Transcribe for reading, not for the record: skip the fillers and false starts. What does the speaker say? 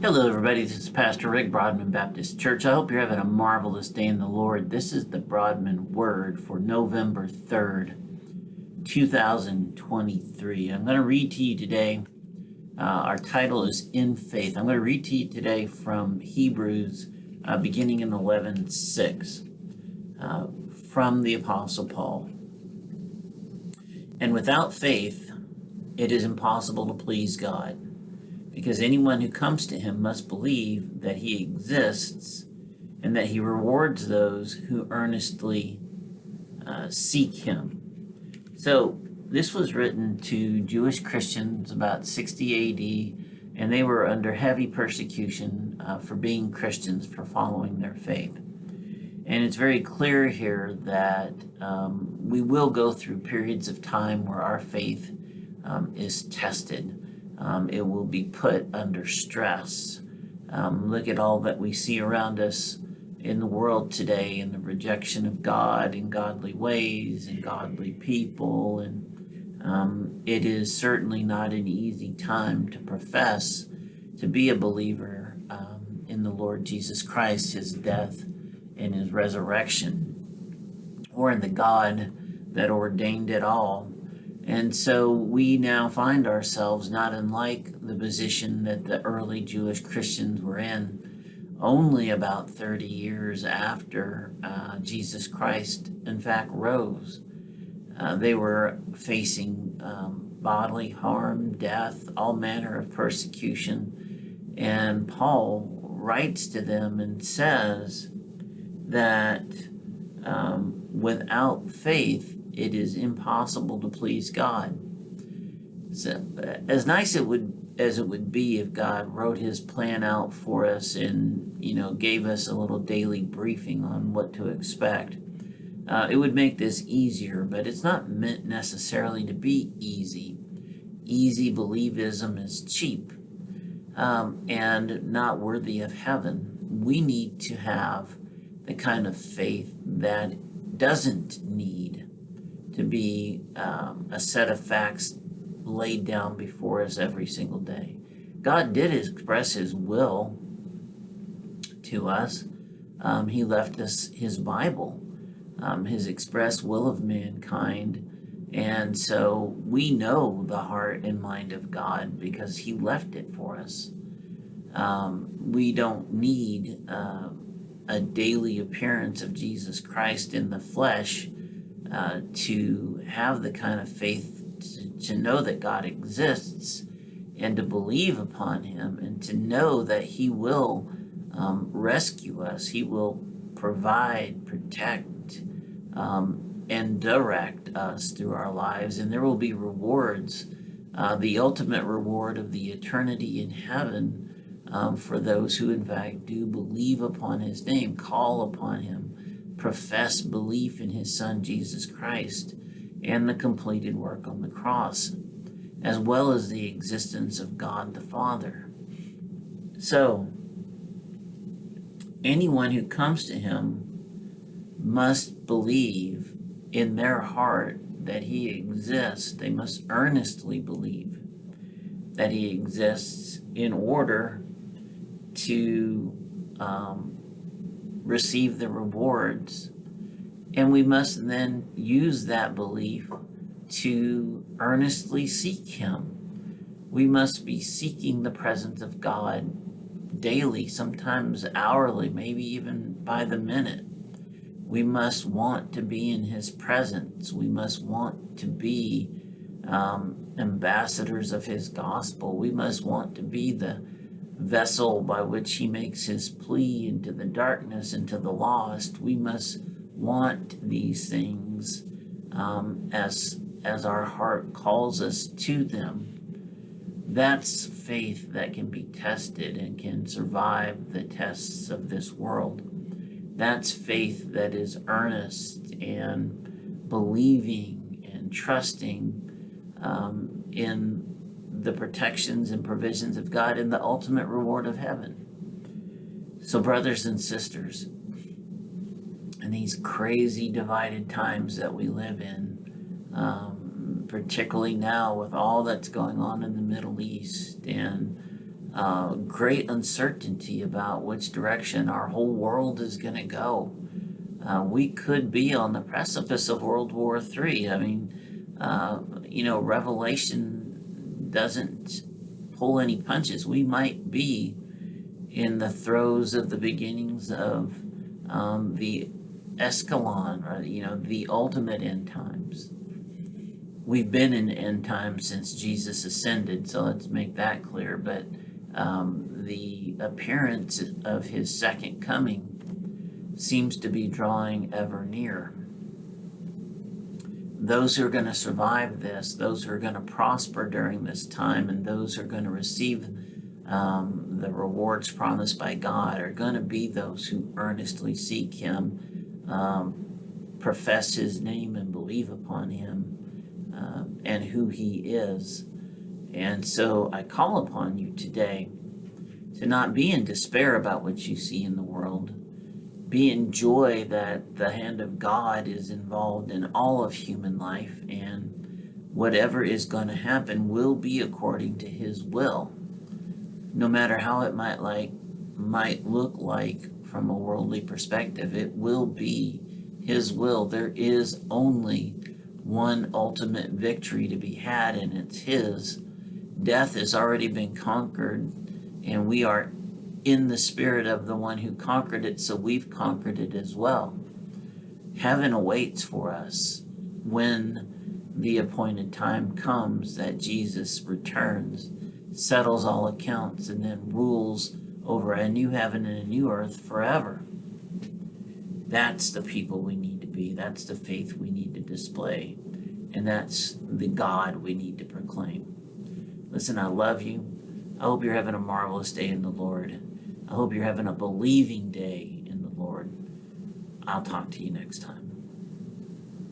Hello, everybody. This is Pastor Rick, Broadman Baptist Church. I hope you're having a marvelous day in the Lord. This is the Broadman Word for November 3rd, 2023. I'm going to read to you today. Our title is In Faith. I'm going to read to you today from Hebrews, beginning in 11:6, from the Apostle Paul. And without faith, it is impossible to please God, because anyone who comes to him must believe that he exists and that he rewards those who earnestly seek him. So this was written to Jewish Christians about 60 AD, and they were under heavy persecution for being Christians, for following their faith. And it's very clear here that we will go through periods of time where our faith is tested. It will be put under stress. Look at all that we see around us in the world today, and the rejection of God and godly ways and godly people. And it is certainly not an easy time to profess to be a believer in the Lord Jesus Christ, his death and his resurrection, or in the God that ordained it all. And so we now find ourselves not unlike the position that the early Jewish Christians were in, only about 30 years after Jesus Christ, in fact, rose. They were facing bodily harm, death, all manner of persecution. And Paul writes to them and says that without faith, it is impossible to please God. So, as nice as it would be if God wrote his plan out for us and, gave us a little daily briefing on what to expect, it would make this easier, but it's not meant necessarily to be easy. Easy believism is cheap and not worthy of heaven. We need to have the kind of faith that doesn't need to be a set of facts laid down before us every single day. God did express his will to us. He left us his Bible, his express will of mankind. And so we know the heart and mind of God because he left it for us. We don't need a daily appearance of Jesus Christ in the flesh to have the kind of faith to know that God exists and to believe upon him and to know that he will rescue us. He will provide, protect, and direct us through our lives. And there will be rewards, the ultimate reward of the eternity in heaven for those who in fact do believe upon his name, call upon him, profess belief in his son Jesus Christ and the completed work on the cross, as well as the existence of God the Father. So anyone who comes to him must believe in their heart that he exists. They must earnestly believe that he exists in order to receive the rewards. And we must then use that belief to earnestly seek him. We must be seeking the presence of God daily, sometimes hourly, maybe even by the minute. We must want to be in his presence. We must want to be ambassadors of his gospel. We must want to be the vessel by which he makes his plea into the darkness and to the lost. We must want these things as our heart calls us to them. That's faith that can be tested and can survive the tests of this world. That's faith that is earnest and believing and trusting in the protections and provisions of God and the ultimate reward of heaven. So, brothers and sisters, in these crazy divided times that we live in, particularly now with all that's going on in the Middle East and great uncertainty about which direction our whole world is going to go. We could be on the precipice of World War III. I mean, Revelation doesn't pull any punches. We might be in the throes of the beginnings of the escalon, or the ultimate end times. We've been in end times since Jesus ascended, so let's make that clear. But the appearance of his second coming seems to be drawing ever near. Those who are going to survive this, those who are going to prosper during this time, and those who are going to receive the rewards promised by God are going to be those who earnestly seek him, profess his name, and believe upon him and who he is. And so I call upon you today to not be in despair about what you see in the world. Be in joy that the hand of God is involved in all of human life, and whatever is going to happen will be according to his will. No matter how it might look like from a worldly perspective, it will be his will. There is only one ultimate victory to be had, and it's his. Death has already been conquered, and we are in the spirit of the one who conquered it, so we've conquered it as well. Heaven awaits for us when the appointed time comes that Jesus returns, settles all accounts, and then rules over a new heaven and a new earth forever. That's the people we need to be. That's the faith we need to display. And that's the God we need to proclaim. Listen, I love you. I hope you're having a marvelous day in the Lord. I hope you're having a believing day in the Lord. I'll talk to you next time.